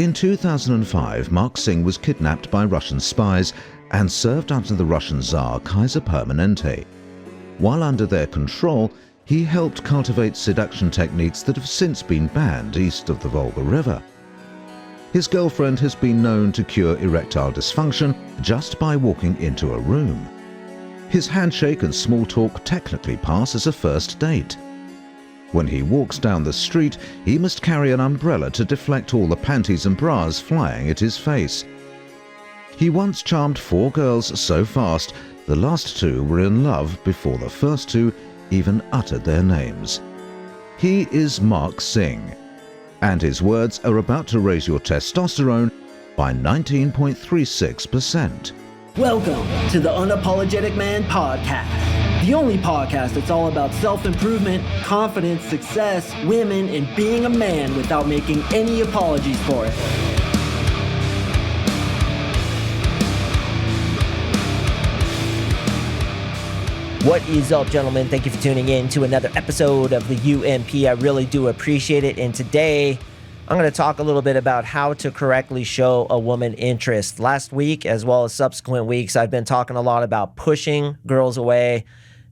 In 2005, CoachMarkSing was kidnapped by Russian spies and served under the Russian Tsar Kaiser Permanente. While under their control, he helped cultivate seduction techniques that have since been banned east of the Volga River. His girlfriend has been known to cure erectile dysfunction just by walking into a room. His handshake and small talk technically pass as a first date. When he walks down the street, he must carry an umbrella to deflect all the panties and bras flying at his face. He once charmed 4 girls so fast, the last 2 were in love before the first 2 even uttered their names. He is CoachMarkSing, and his words are about to raise your testosterone by 19.36%. Welcome to the Unapologetic Man Podcast, the only podcast that's all about self-improvement, confidence, success, women, and being a man without making any apologies for it. What is up, gentlemen? Thank you for tuning in to another episode of the UMP. I really do appreciate it. And today, I'm going to talk a little bit about how to correctly show a woman interest. Last week, as well as subsequent weeks, I've been talking a lot about pushing girls away,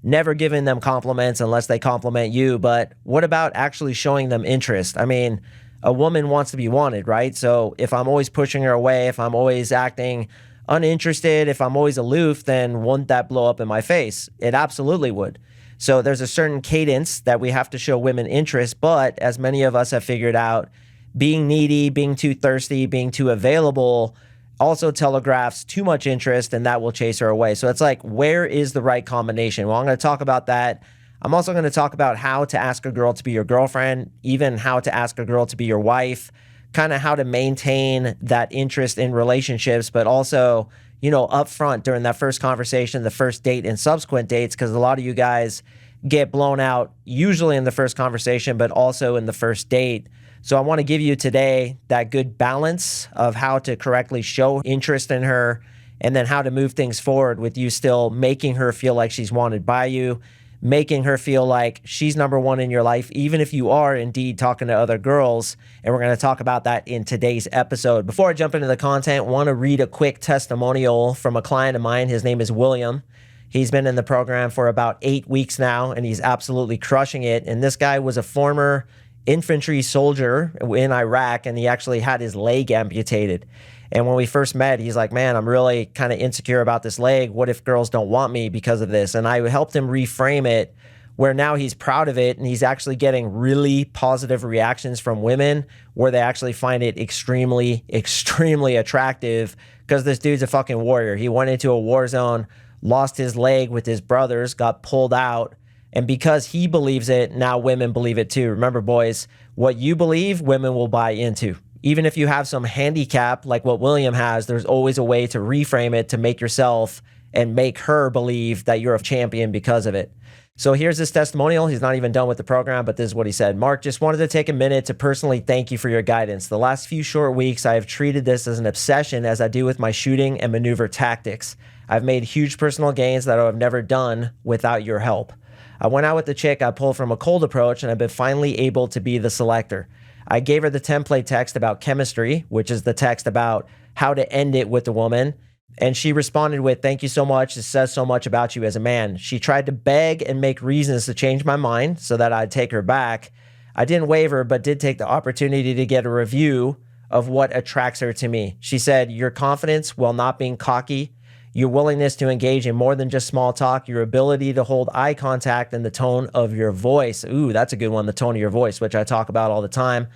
never giving them compliments unless they compliment you. But what about actually showing them interest? I mean, a woman wants to be wanted, right? So if I'm always pushing her away, if I'm always acting uninterested, if I'm always aloof, then wouldn't that blow up in my face? It absolutely would. So there's a certain cadence that we have to show women interest, but as many of us have figured out, being needy, being too thirsty, being too available also telegraphs too much interest, and that will chase her away. So it's like, where is the right combination? Well, I'm going to talk about that. I'm also going to talk about how to ask a girl to be your girlfriend, even how to ask a girl to be your wife, kind of how to maintain that interest in relationships, but also, up front during that first conversation, the first date and subsequent dates, because a lot of you guys get blown out usually in the first conversation, but also in the first date. So I want to give you today that good balance of how to correctly show interest in her and then how to move things forward with you still making her feel like she's wanted by you, making her feel like she's number one in your life, even if you are indeed talking to other girls. And we're going to talk about that in today's episode. Before I jump into the content, I want to read a quick testimonial from a client of mine. His name is William. He's been in the program for about 8 weeks now, and he's absolutely crushing it. And this guy was a former infantry soldier in Iraq, and he actually had his leg amputated. And when we first met, he's like, man, I'm really kind of insecure about this leg. What if girls don't want me because of this? And I helped him reframe it where now he's proud of it, and he's actually getting really positive reactions from women where they actually find it extremely, extremely attractive because this dude's a fucking warrior. He went into a war zone, lost his leg with his brothers, got pulled out. And because he believes it, now women believe it too. Remember, boys, what you believe, women will buy into. Even if you have some handicap like what William has, there's always a way to reframe it to make yourself and make her believe that you're a champion because of it. So here's this testimonial. He's not even done with the program, but this is what he said. Mark, just wanted to take a minute to personally thank you for your guidance. The last few short weeks, I have treated this as an obsession as I do with my shooting and maneuver tactics. I've made huge personal gains that I have never done without your help. I went out with the chick I pulled from a cold approach, and I've been finally able to be the selector. I gave her the template text about chemistry, which is the text about how to end it with the woman. And she responded with, thank you so much. It says so much about you as a man. She tried to beg and make reasons to change my mind so that I'd take her back. I didn't waver, but did take the opportunity to get a review of what attracts her to me. She said, your confidence while not being cocky, your willingness to engage in more than just small talk, your ability to hold eye contact, and the tone of your voice. Ooh, that's a good one, the tone of your voice, which I talk about all the time.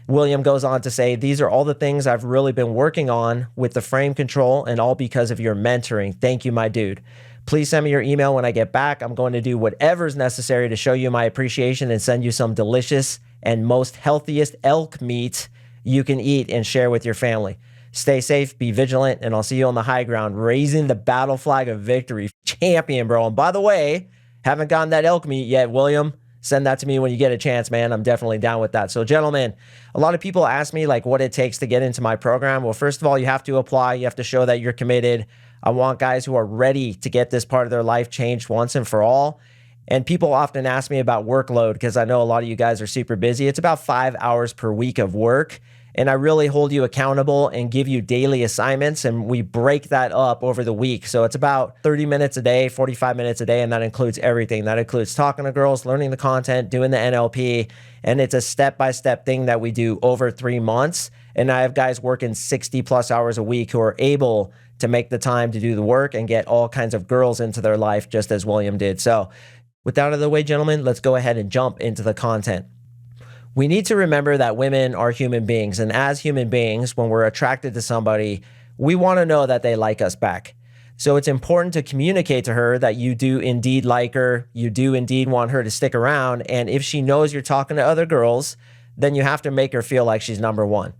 William goes on to say, these are all the things I've really been working on with the frame control, and all because of your mentoring. Thank you, my dude. Please send me your email when I get back. I'm going to do whatever's necessary to show you my appreciation and send you some delicious and most healthiest elk meat you can eat and share with your family. Stay safe, be vigilant, and I'll see you on the high ground, raising the battle flag of victory. Champion, bro. And by the way, haven't gotten that elk meat yet, William. Send that to me when you get a chance, man. I'm definitely down with that. So, gentlemen, a lot of people ask me like what it takes to get into my program. Well, first of all, you have to apply. You have to show that you're committed. I want guys who are ready to get this part of their life changed once and for all. And people often ask me about workload because I know a lot of you guys are super busy. It's about 5 hours per week of work. and I really hold you accountable and give you daily assignments, and we break that up over the week. So it's about 30 minutes a day, 45 minutes a day, and that includes everything. That includes talking to girls, learning the content, doing the NLP, and it's a step-by-step thing that we do over 3 months. And I have guys working 60 plus hours a week who are able to make the time to do the work and get all kinds of girls into their life, just as William did. So with that out of the way, gentlemen, let's go ahead and jump into the content. We need to remember that women are human beings. And as human beings, when we're attracted to somebody, we want to know that they like us back. So it's important to communicate to her that you do indeed like her. You do indeed want her to stick around. And if she knows you're talking to other girls, then you have to make her feel like she's number one.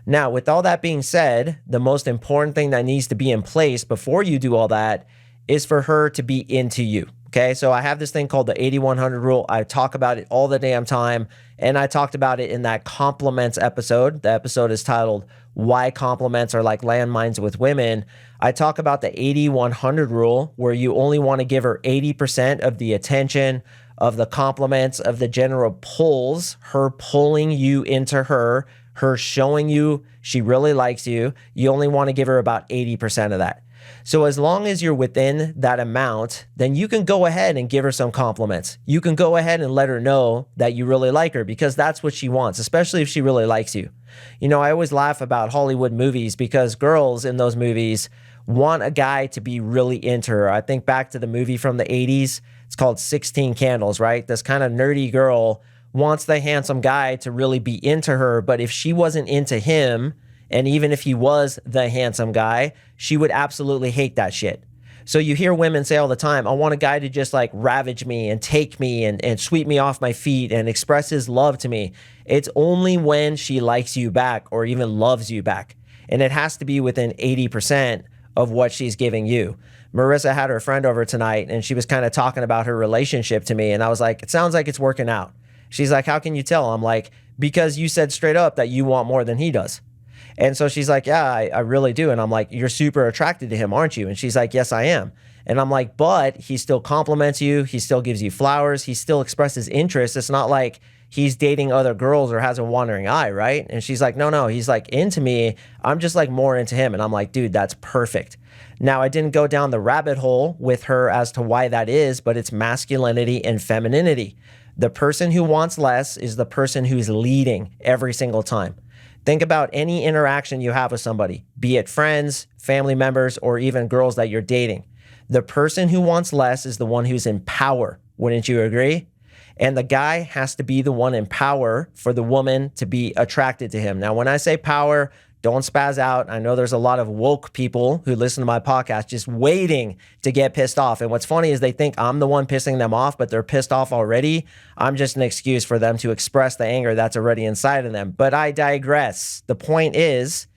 Now, with all that being said, the most important thing that needs to be in place before you do all that is for her to be into you. Okay, so I have this thing called the 80-100 rule. I talk about it all the damn time, and I talked about it in that compliments episode. The episode is titled Why Compliments Are Like Landmines with Women. I talk about the 80-100 rule, where you only want to give her 80% of the attention, of the compliments, of the general pulls, her pulling you into her showing you she really likes you. You only want to give her about 80% of that. So as long as you're within that amount, then you can go ahead and give her some compliments. You can go ahead and let her know that you really like her, because that's what she wants, especially if she really likes you. You know, I always laugh about Hollywood movies because girls in those movies want a guy to be really into her. I think back to the movie from the 80s. It's called 16 Candles, right? This kind of nerdy girl wants the handsome guy to really be into her, but if she wasn't into him, and even if he was the handsome guy, she would absolutely hate that shit. So you hear women say all the time, I want a guy to just like ravage me and take me and sweep me off my feet and express his love to me. It's only when she likes you back or even loves you back. And it has to be within 80% of what she's giving you. Marissa had her friend over tonight, and she was kind of talking about her relationship to me. And I was like, it sounds like it's working out. She's like, how can you tell? I'm like, because you said straight up that you want more than he does. And so she's like, yeah, I really do. And I'm like, you're super attracted to him, aren't you? And she's like, yes, I am. And I'm like, but he still compliments you. He still gives you flowers. He still expresses interest. It's not like he's dating other girls or has a wandering eye, right? And she's like, no, he's like into me. I'm just like more into him. And I'm like, dude, that's perfect. Now, I didn't go down the rabbit hole with her as to why that is, but it's masculinity and femininity. The person who wants less is the person who's leading every single time. Think about any interaction you have with somebody, be it friends, family members, or even girls that you're dating. The person who wants less is the one who's in power. Wouldn't you agree? And the guy has to be the one in power for the woman to be attracted to him. Now, when I say power, don't spaz out. I know there's a lot of woke people who listen to my podcast just waiting to get pissed off. And what's funny is they think I'm the one pissing them off, but they're pissed off already. I'm just an excuse for them to express the anger that's already inside of them. But I digress. The point is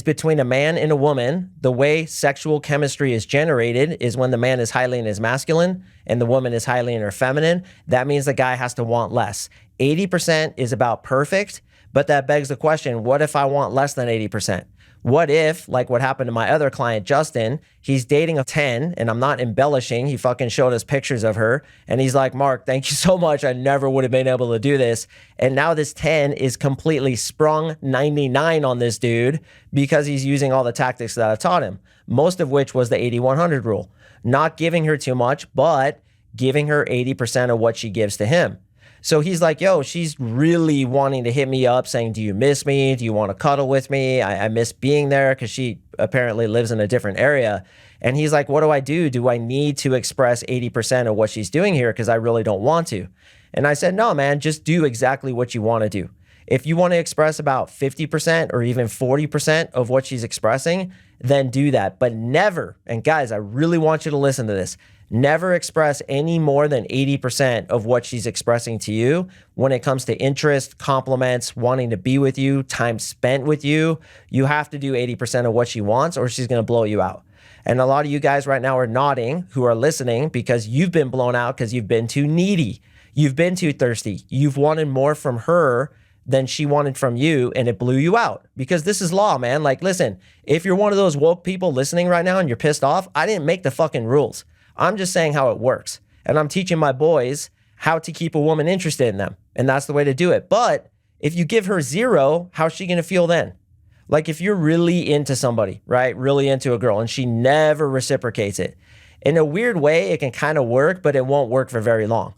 between a man and a woman, the way sexual chemistry is generated is when the man is highly in his masculine and the woman is highly in her feminine. That means the guy has to want less. 80% is about perfect. But that begs the question, what if I want less than 80%? What if, like what happened to my other client, Justin, he's dating a 10, and I'm not embellishing. He fucking showed us pictures of her. And he's like, Mark, thank you so much. I never would have been able to do this. And now this 10 is completely sprung 99 on this dude because he's using all the tactics that I've taught him, most of which was the 80-100 rule. Not giving her too much, but giving her 80% of what she gives to him. So he's like, yo, she's really wanting to hit me up saying, do you miss me? Do you want to cuddle with me? I miss being there, because she apparently lives in a different area. And he's like, what do I do? Do I need to express 80% of what she's doing here? Because I really don't want to. And I said, no, man, just do exactly what you want to do. If you want to express about 50% or even 40% of what she's expressing, then do that. But never, and guys, I really want you to listen to this, never express any more than 80% of what she's expressing to you when it comes to interest, compliments, wanting to be with you, time spent with you. You have to do 80% of what she wants or she's going to blow you out. And a lot of you guys right now are nodding who are listening because you've been blown out because you've been too needy. You've been too thirsty. You've wanted more from her than she wanted from you, and it blew you out. Because this is law, man. Like, listen, if you're one of those woke people listening right now and you're pissed off, I didn't make the fucking rules. I'm just saying how it works. And I'm teaching my boys how to keep a woman interested in them. And that's the way to do it. But If you give her 0, how's she going to feel then? Like if you're really into somebody, right? Really into a girl and she never reciprocates it. In a weird way, it can kind of work, but it won't work for very long.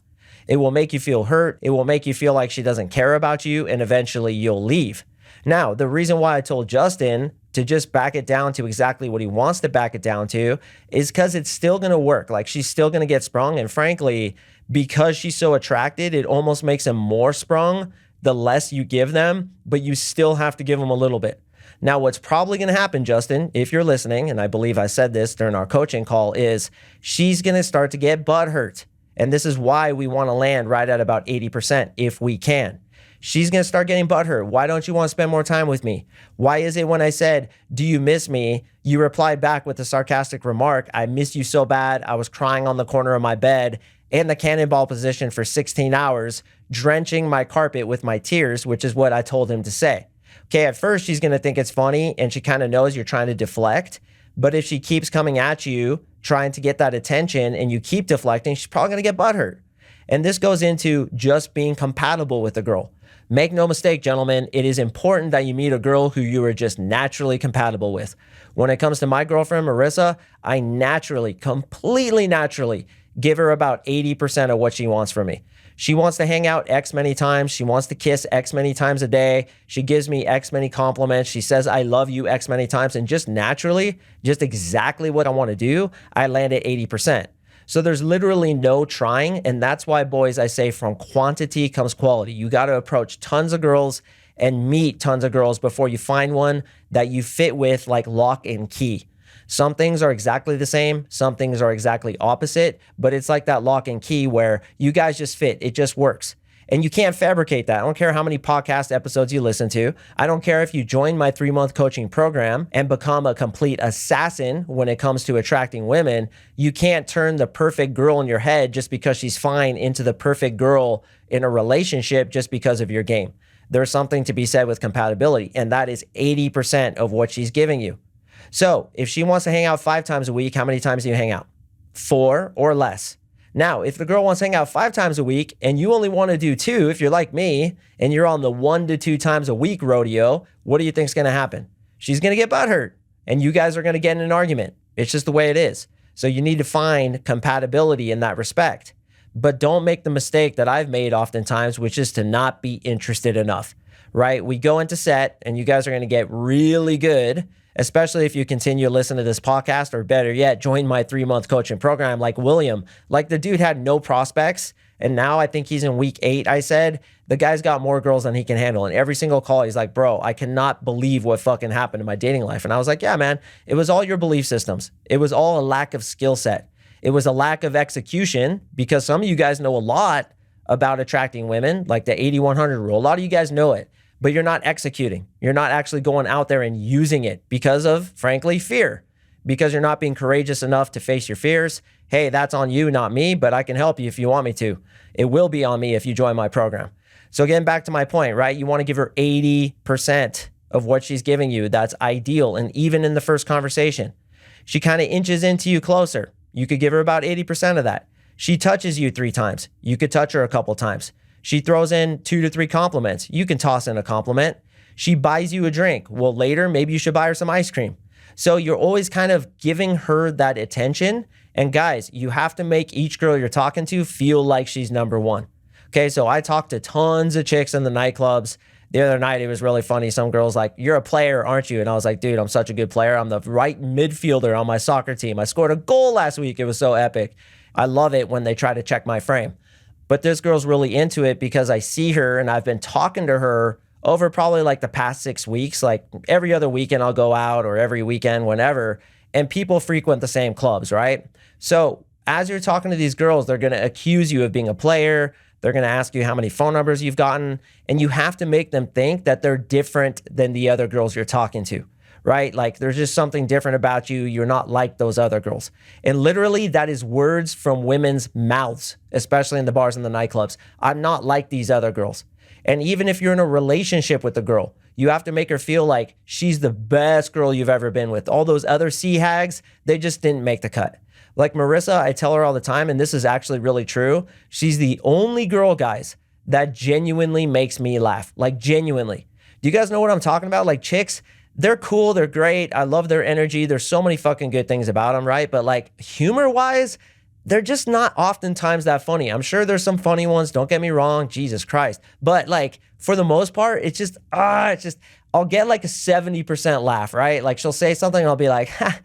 It will make you feel hurt. It will make you feel like she doesn't care about you, and eventually you'll leave. Now, the reason why I told Justin to just back it down to exactly what he wants to back it down to is because it's still going to work. Like she's still going to get sprung. And frankly, because she's so attracted, it almost makes them more sprung the less you give them, but you still have to give them a little bit. Now, what's probably going to happen, Justin, if you're listening, and I believe I said this during our coaching call, is she's going to start to get butthurt. And this is why we want to land right at about 80% if we can. She's going to start getting butthurt. Why don't you want to spend more time with me? Why is it when I said, do you miss me? You replied back with a sarcastic remark, I miss you so bad. I was crying on the corner of my bed in the cannonball position for 16 hours, drenching my carpet with my tears, which is what I told him to say. Okay, at first she's going to think it's funny and she kind of knows you're trying to deflect. But if she keeps coming at you, trying to get that attention and you keep deflecting, she's probably going to get butthurt. And this goes into just being compatible with the girl. Make no mistake, gentlemen, it is important that you meet a girl who you are just naturally compatible with. When it comes to my girlfriend, Marissa, I naturally, completely naturally, give her about 80% of what she wants from me. She wants to hang out X many times. She wants to kiss X many times a day. She gives me X many compliments. She says, I love you X many times. And just naturally, just exactly what I want to do, I land at 80%. So there's literally no trying. And that's why, boys, I say from quantity comes quality. You got to approach tons of girls and meet tons of girls before you find one that you fit with like lock and key. Some things are exactly the same. Some things are exactly opposite, but it's like that lock and key where you guys just fit. It just works. And you can't fabricate that. I don't care how many podcast episodes you listen to. I don't care if you join my 3-month coaching program and become a complete assassin when it comes to attracting women. You can't turn the perfect girl in your head just because she's fine into the perfect girl in a relationship just because of your game. There's something to be said with compatibility, and that is 80% of what she's giving you. So if she wants to hang out 5 times a week, how many times do you hang out? 4 or less. Now, if the girl wants to hang out 5 times a week and you only want to do 2, if you're like me and you're on the 1 to 2 times a week rodeo, what do you think is going to happen? She's going to get butthurt and you guys are going to get in an argument. It's just the way it is. So you need to find compatibility in that respect. But don't make the mistake that I've made oftentimes, which is to not be interested enough, right? We go into set and you guys are going to get really good, especially if you continue to listen to this podcast, or better yet, join my 3-month coaching program like William. Like the dude had no prospects, and now I think he's in week 8, I said. The guy's got more girls than he can handle. And every single call, he's like, bro, I cannot believe what fucking happened in my dating life. And I was like, yeah, man, it was all your belief systems. It was all a lack of skill set. It was a lack of execution, because some of you guys know a lot about attracting women, like the 80-100 rule. A lot of you guys know it, but you're not executing. You're not actually going out there and using it because of, frankly, fear, because you're not being courageous enough to face your fears. Hey, that's on you, not me, but I can help you if you want me to. It will be on me if you join my program. So getting back to my point, right? You want to give her 80% of what she's giving you. That's ideal. And even in the first conversation, she kind of inches into you closer. You could give her about 80% of that. She touches you 3 times. You could touch her a couple times. She throws in 2 to 3 compliments. You can toss in a compliment. She buys you a drink. Well, later, maybe you should buy her some ice cream. So you're always kind of giving her that attention. And guys, you have to make each girl you're talking to feel like she's number one. Okay, so I talked to tons of chicks in the nightclubs. The other night, it was really funny. Some girls like, you're a player, aren't you? And I was like, dude, I'm such a good player. I'm the right midfielder on my soccer team. I scored a goal last week. It was so epic. I love it when they try to check my frame. But this girl's really into it because I see her and I've been talking to her over probably like the past 6 weeks. Like every other weekend I'll go out, or every weekend, whenever, and people frequent the same clubs, right? So as you're talking to these girls, they're going to accuse you of being a player. They're going to ask you how many phone numbers you've gotten, and you have to make them think that they're different than the other girls you're talking to, right? Like there's just something different about you. You're not like those other girls. And literally that is words from women's mouths, especially in the bars and the nightclubs. I'm not like these other girls. And even if you're in a relationship with the girl, you have to make her feel like she's the best girl you've ever been with. All those other sea hags, they just didn't make the cut. Like Marissa, I tell her all the time, and this is actually really true. She's the only girl, guys, that genuinely makes me laugh. Like genuinely. Do you guys know what I'm talking about? Like chicks, they're cool, they're great. I love their energy. There's so many fucking good things about them, right? But like humor-wise, they're just not oftentimes that funny. I'm sure there's some funny ones, don't get me wrong, Jesus Christ. But like for the most part, it's just, I'll get like a 70% laugh, right? Like she'll say something and I'll be like, ha,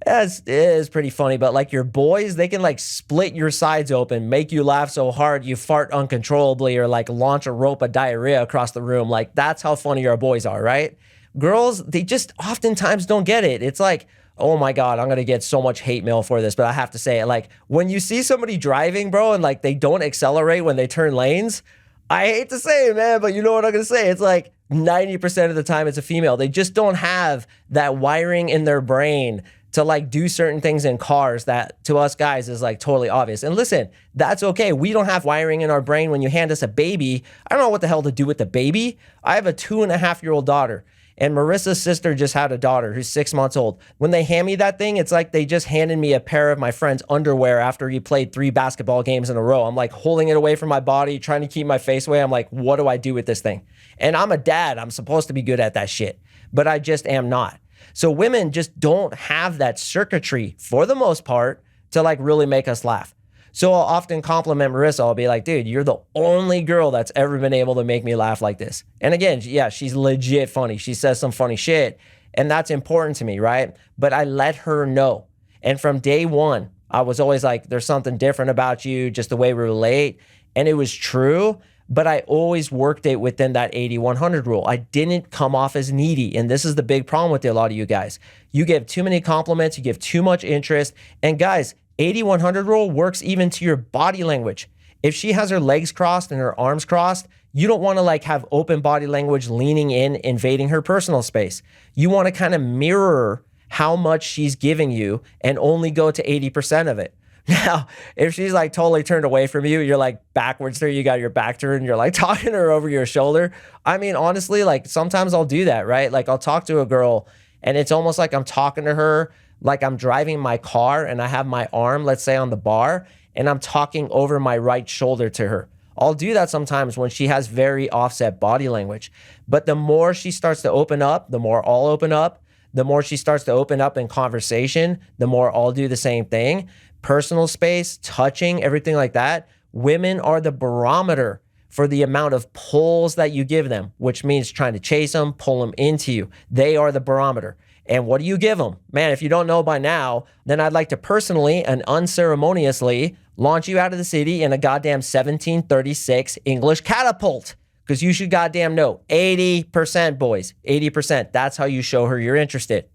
it is pretty funny. But like your boys, they can like split your sides open, make you laugh so hard you fart uncontrollably or like launch a rope of diarrhea across the room. Like that's how funny our boys are, right? Girls, they just oftentimes don't get it. It's like, oh my God, I'm going to get so much hate mail for this, but I have to say it. Like when you see somebody driving, bro, and like they don't accelerate when they turn lanes, I hate to say it, man, but you know what I'm going to say? It's like 90% of the time it's a female. They just don't have that wiring in their brain to like do certain things in cars that to us guys is like totally obvious. And listen, that's okay. We don't have wiring in our brain. When you hand us a baby, I don't know what the hell to do with the baby. I have a 2.5-year-old daughter. And Marissa's sister just had a daughter who's 6 months old. When they hand me that thing, it's like they just handed me a pair of my friend's underwear after he played 3 basketball games in a row. I'm like holding it away from my body, trying to keep my face away. I'm like, what do I do with this thing? And I'm a dad. I'm supposed to be good at that shit, but I just am not. So women just don't have that circuitry for the most part to like really make us laugh. So I'll often compliment Marissa. I'll be like, dude, you're the only girl that's ever been able to make me laugh like this. And again, yeah, she's legit funny. She says some funny shit, and that's important to me, right? But I let her know. And from day one, I was always like, there's something different about you, just the way we relate. And it was true, but I always worked it within that 80-100 rule. I didn't come off as needy. And this is the big problem with a lot of you guys. You give too many compliments, you give too much interest. And guys, 80-100 rule works even to your body language. If she has her legs crossed and her arms crossed, you don't want to like have open body language leaning in, invading her personal space. You want to kind of mirror how much she's giving you and only go to 80% of it. Now, if she's like totally turned away from you, you're like backwards there, you got your back turned, you're like talking to her over your shoulder. I mean, honestly, like sometimes I'll do that, right? Like I'll talk to a girl and it's almost like I'm talking to her like I'm driving my car and I have my arm, let's say, on the bar, and I'm talking over my right shoulder to her. I'll do that sometimes when she has very offset body language. But the more she starts to open up, the more I'll open up. The more she starts to open up in conversation, the more I'll do the same thing. Personal space, touching, everything like that. Women are the barometer for the amount of pulls that you give them, which means trying to chase them, pull them into you. They are the barometer. And what do you give them? Man, if you don't know by now, then I'd like to personally and unceremoniously launch you out of the city in a goddamn 1736 English catapult. Because you should goddamn know, 80%, boys, 80%. That's how you show her you're interested.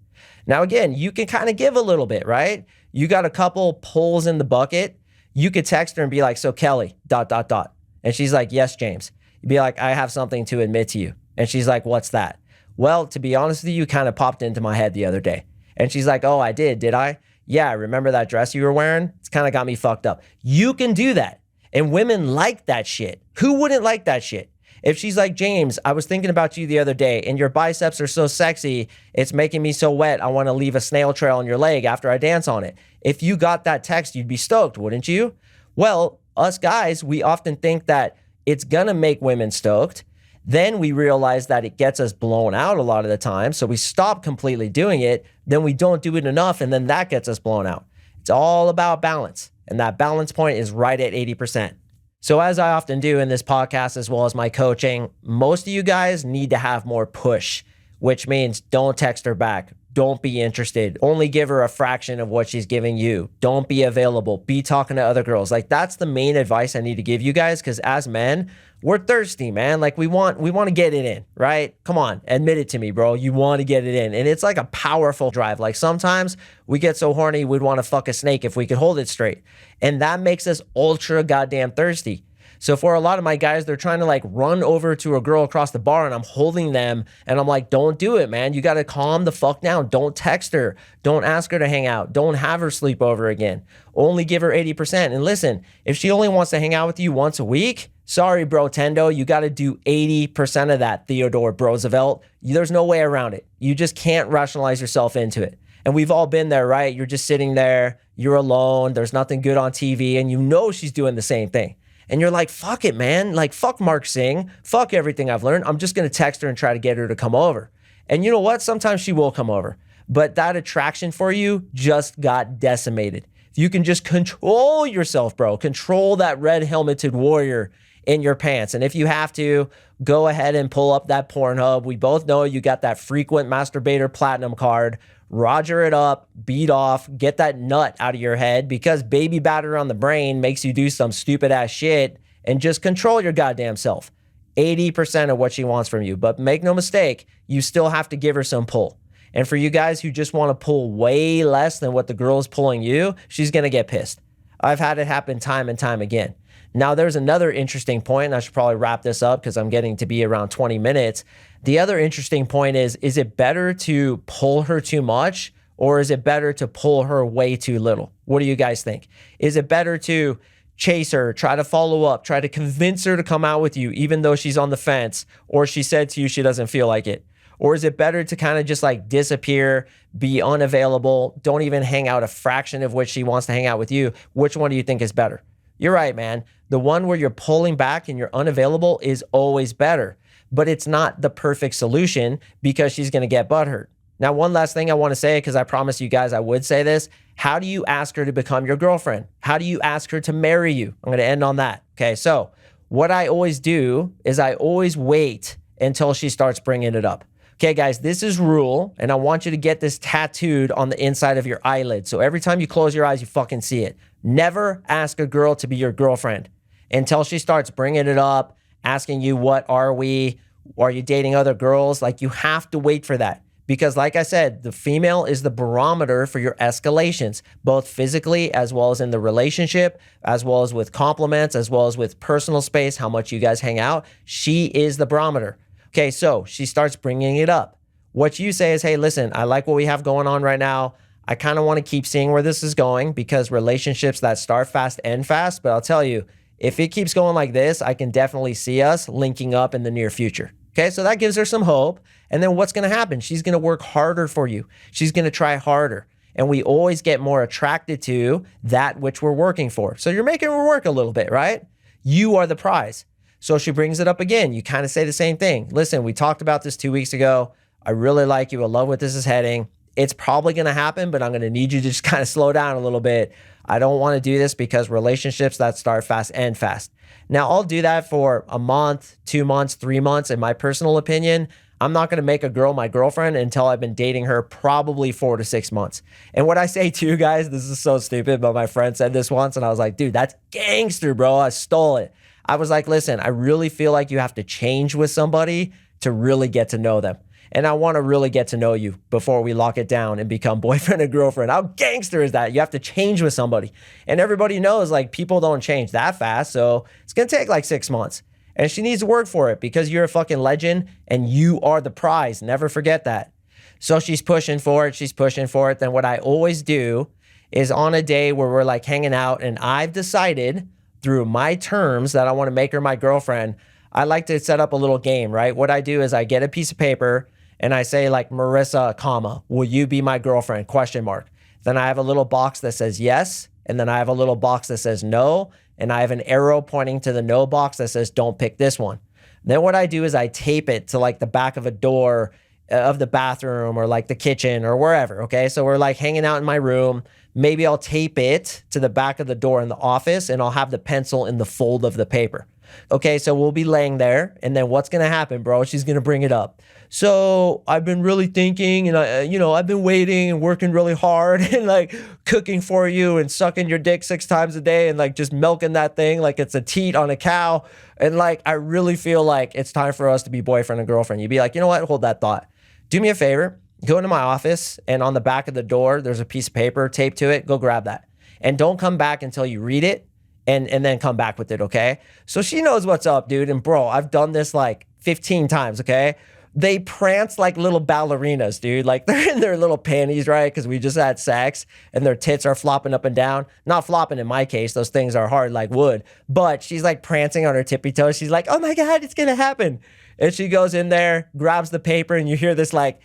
Now, again, you can kind of give a little bit, right? You got a couple pulls in the bucket. You could text her and be like, so Kelly, ... And she's like, yes, James. You'd be like, I have something to admit to you. And she's like, what's that? Well, to be honest with you kind of popped into my head the other day. And she's like, oh, I did I? Yeah, remember that dress you were wearing? It's kind of got me fucked up. You can do that. And women like that shit. Who wouldn't like that shit? If she's like, James, I was thinking about you the other day and your biceps are so sexy, it's making me so wet, I want to leave a snail trail on your leg after I dance on it. If you got that text, you'd be stoked, wouldn't you? Well, us guys, we often think that it's going to make women stoked. Then we realize that it gets us blown out a lot of the time. So we stop completely doing it. Then we don't do it enough. And then that gets us blown out. It's all about balance. And that balance point is right at 80%. So as I often do in this podcast, as well as my coaching, most of you guys need to have more push, which means don't text her back. Don't be interested. Only give her a fraction of what she's giving you. Don't be available. Be talking to other girls. Like that's the main advice I need to give you guys, because as men, we're thirsty, man. Like we want to get it in, right? Come on, admit it to me, bro. You want to get it in. And it's like a powerful drive. Like sometimes we get so horny, we'd want to fuck a snake if we could hold it straight. And that makes us ultra goddamn thirsty. So for a lot of my guys, they're trying to like run over to a girl across the bar and I'm holding them and I'm like, don't do it, man. You got to calm the fuck down. Don't text her. Don't ask her to hang out. Don't have her sleep over again. Only give her 80%. And listen, if she only wants to hang out with you once a week, sorry, bro, Tendo, you got to do 80% of that, Theodore Roosevelt. There's no way around it. You just can't rationalize yourself into it. And we've all been there, right? You're just sitting there, you're alone, there's nothing good on TV, and you know she's doing the same thing. and you're like, fuck it, man. Like, fuck Mark Sing. Fuck everything I've learned. I'm just going to text her and try to get her to come over. And you know what? Sometimes she will come over. But that attraction for you just got decimated. If you can just control yourself, bro, control that red helmeted warrior in your pants. And if you have to, go ahead and pull up that Pornhub. We both know you got that frequent masturbator platinum card. Roger it up, beat off, get that nut out of your head, because baby batter on the brain makes you do some stupid ass shit, and just control your goddamn self. 80% of what she wants from you. But make no mistake, you still have to give her some pull. And for you guys who just want to pull way less than what the girl is pulling you, she's going to get pissed. I've had it happen time and time again. Now, there's another interesting point, and I should probably wrap this up because I'm getting to be around 20 minutes. The other interesting point is it better to pull her too much, or is it better to pull her way too little? What do you guys think? Is it better to chase her, try to follow up, try to convince her to come out with you, even though she's on the fence, or she said to you she doesn't feel like it? Or is it better to kind of just like disappear, be unavailable, don't even hang out a fraction of which she wants to hang out with you? Which one do you think is better? You're right, man. The one where you're pulling back and you're unavailable is always better, but it's not the perfect solution because she's going to get butthurt. Now, one last thing I want to say, because I promised you guys I would say this. How do you ask her to become your girlfriend? How do you ask her to marry you? I'm going to end on that. Okay, so what I always do is I always wait until she starts bringing it up. Okay, guys, this is rule, and I want you to get this tattooed on the inside of your eyelid. So every time you close your eyes, you fucking see it. Never ask a girl to be your girlfriend until she starts bringing it up, asking you, what are we? Are you dating other girls? Like, you have to wait for that. Because like I said, the female is the barometer for your escalations, both physically as well as in the relationship, as well as with compliments, as well as with personal space, how much you guys hang out. She is the barometer. Okay, so she starts bringing it up. What you say is, hey, listen, I like what we have going on right now. I kind of want to keep seeing where this is going, because relationships that start fast end fast. But I'll tell you, if it keeps going like this, I can definitely see us linking up in the near future. Okay, so that gives her some hope. And then what's going to happen? She's going to work harder for you. She's going to try harder. And we always get more attracted to that which we're working for. So you're making her work a little bit, right? You are the prize. So she brings it up again. You kind of say the same thing. Listen, we talked about this 2 weeks ago. I really like you. I love what this is heading. It's probably going to happen, but I'm going to need you to just kind of slow down a little bit. I don't want to do this because relationships that start fast end fast. Now, I'll do that for a month, 2 months, 3 months. In my personal opinion, I'm not going to make a girl my girlfriend until I've been dating her probably 4 to 6 months. And what I say to you guys, this is so stupid, but my friend said this once, and I was like, dude, that's gangster, bro. I stole it. I was like, listen, I really feel like you have to change with somebody to really get to know them. And I want to really get to know you before we lock it down and become boyfriend and girlfriend. How gangster is that? You have to change with somebody. And everybody knows, like, people don't change that fast. So it's going to take like 6 months. And she needs to work for it because you're a fucking legend and you are the prize. Never forget that. So she's pushing for it. She's pushing for it. Then what I always do is on a day where we're like hanging out and I've decided through my terms that I want to make her my girlfriend, I like to set up a little game, right? What I do is I get a piece of paper and I say like, Marissa, comma, will you be my girlfriend? Question mark. Then I have a little box that says yes. And then I have a little box that says no. And I have an arrow pointing to the no box that says don't pick this one. Then what I do is I tape it to like the back of a door of the bathroom or like the kitchen or wherever, okay? So we're like hanging out in my room. Maybe I'll tape it to the back of the door in the office and I'll have the pencil in the fold of the paper. Okay, so we'll be laying there, and then what's gonna happen, bro? She's gonna bring it up. So I've been really thinking, and I've been waiting and working really hard and like cooking for you and sucking your dick 6 times a day and like just milking that thing like it's a teat on a cow. And like, I really feel like it's time for us to be boyfriend and girlfriend. You'd be like, you know what? Hold that thought. Do me a favor. Go into my office, and on the back of the door, there's a piece of paper taped to it. Go grab that. And don't come back until you read it. And then come back with it, okay? So she knows what's up, dude. And bro, I've done this like 15 times, okay? They prance like little ballerinas, dude. Like they're in their little panties, right? Because we just had sex and their tits are flopping up and down. Not flopping in my case. Those things are hard like wood. But she's like prancing on her tippy toes. She's like, oh my God, it's going to happen. And she goes in there, grabs the paper, and you hear this like,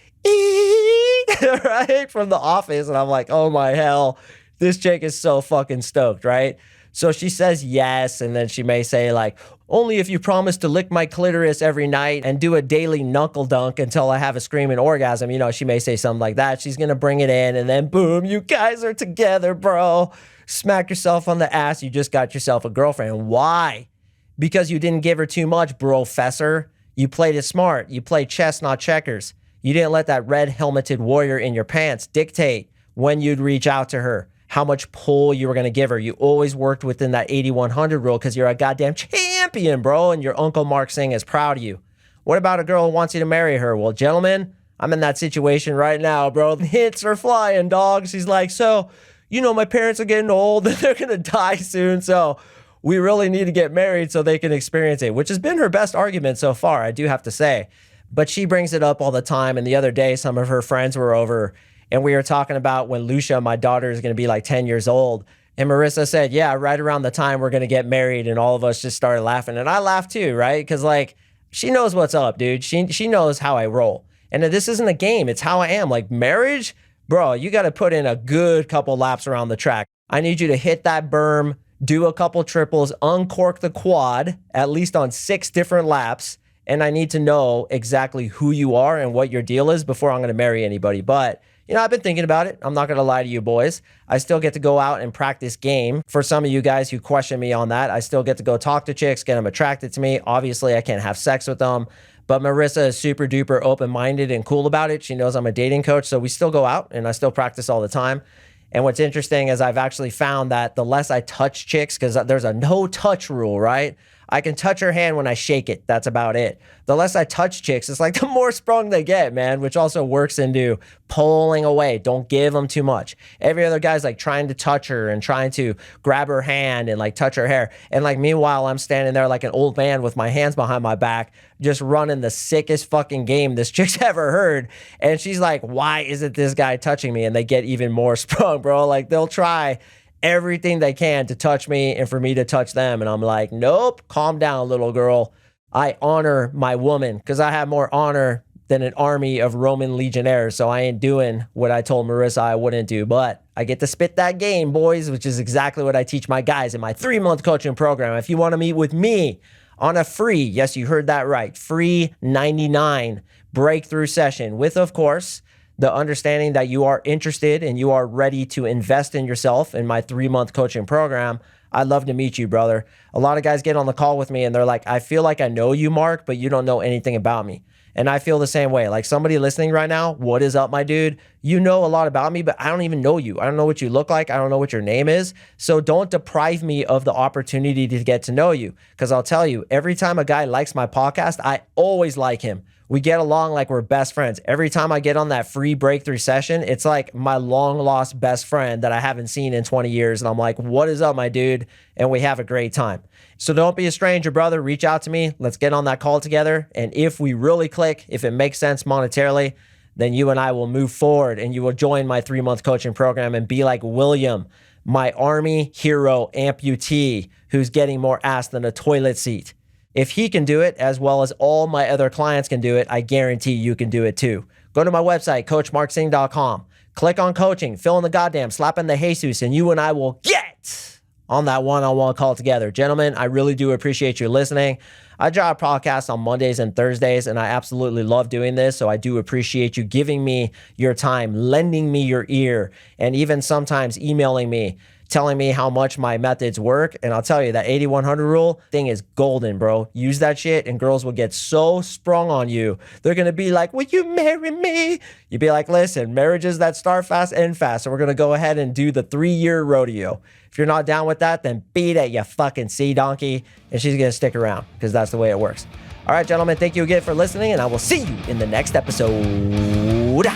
right? From the office. And I'm like, oh my hell. This chick is so fucking stoked, right? So she says yes, and then she may say like, only if you promise to lick my clitoris every night and do a daily knuckle dunk until I have a screaming orgasm. You know, she may say something like that. She's going to bring it in, and then boom, you guys are together, bro. Smack yourself on the ass. You just got yourself a girlfriend. Why? Because you didn't give her too much, professor. You played it smart. You played chess, not checkers. You didn't let that red helmeted warrior in your pants dictate when you'd reach out to her, how much pull you were going to give her. You always worked within that 80-100 rule because you're a goddamn champion, bro, and your Uncle MarkSing is proud of you. What about a girl who wants you to marry her? Well, gentlemen, I'm in that situation right now, bro. The hits are flying, dog. She's like, so, you know, my parents are getting old. They're going to die soon, so we really need to get married so they can experience it, which has been her best argument so far, I do have to say. But she brings it up all the time, and the other day, some of her friends were over, and we were talking about when Lucia, my daughter, is going to be like 10 years old. And Marissa said, yeah, right around the time we're going to get married. And all of us just started laughing. And I laughed too, right? Because like, she knows what's up, dude. She knows how I roll. And this isn't a game. It's how I am. Like marriage, bro, you got to put in a good couple laps around the track. I need you to hit that berm, do a couple triples, uncork the quad, at least on 6 different laps. And I need to know exactly who you are and what your deal is before I'm going to marry anybody. But you know, I've been thinking about it. I'm not going to lie to you boys. I still get to go out and practice game. For some of you guys who question me on that, I still get to go talk to chicks, get them attracted to me. Obviously, I can't have sex with them. But Marissa is super duper open-minded and cool about it. She knows I'm a dating coach. So we still go out and I still practice all the time. And what's interesting is I've actually found that the less I touch chicks, because there's a no touch rule, right? I can touch her hand when I shake it. That's about it. The less I touch chicks, it's like the more sprung they get, man, which also works into pulling away. Don't give them too much. Every other guy's like trying to touch her and trying to grab her hand and like touch her hair. And like meanwhile, I'm standing there like an old man with my hands behind my back, just running the sickest fucking game this chick's ever heard. And she's like, why isn't this guy touching me? And they get even more sprung, bro. Like they'll try everything they can to touch me and for me to touch them. And I'm like, nope, calm down, little girl. I honor my woman because I have more honor than an army of Roman legionnaires. So I ain't doing what I told Marissa I wouldn't do, but I get to spit that game, boys, which is exactly what I teach my guys in my 3-month coaching program. If you want to meet with me on a free, yes, you heard that right, free 99 breakthrough session with, of course, the understanding that you are interested and you are ready to invest in yourself in my 3-month coaching program, I'd love to meet you, brother. A lot of guys get on the call with me and they're like, I feel like I know you, Mark, but you don't know anything about me. And I feel the same way. Like somebody listening right now, what is up, my dude? You know a lot about me, but I don't even know you. I don't know what you look like. I don't know what your name is. So don't deprive me of the opportunity to get to know you. Because I'll tell you, every time a guy likes my podcast, I always like him. We get along like we're best friends. Every time I get on that free breakthrough session, it's like my long lost best friend that I haven't seen in 20 years. And I'm like, what is up, my dude? And we have a great time. So don't be a stranger, brother. Reach out to me. Let's get on that call together. And if we really click, if it makes sense monetarily, then you and I will move forward and you will join my 3-month coaching program and be like William, my Army hero amputee who's getting more ass than a toilet seat. If he can do it, as well as all my other clients can do it, I guarantee you can do it too. Go to my website, CoachMarkSing.com. Click on coaching, fill in the goddamn, slap in the Jesus, and you and I will get on that one-on-one call together. Gentlemen, I really do appreciate you listening. I drop podcasts on Mondays and Thursdays, and I absolutely love doing this, so I do appreciate you giving me your time, lending me your ear, and even sometimes emailing me, telling me how much my methods work. And I'll tell you, that 80-100 rule thing is golden, bro. Use that shit and girls will get so sprung on you. They're going to be like, will you marry me? You'd be like, listen, marriages that start fast, end fast. So we're going to go ahead and do the 3-year rodeo. If you're not down with that, then beat it, you fucking sea donkey. And she's going to stick around because that's the way it works. All right, gentlemen, thank you again for listening, and I will see you in the next episode.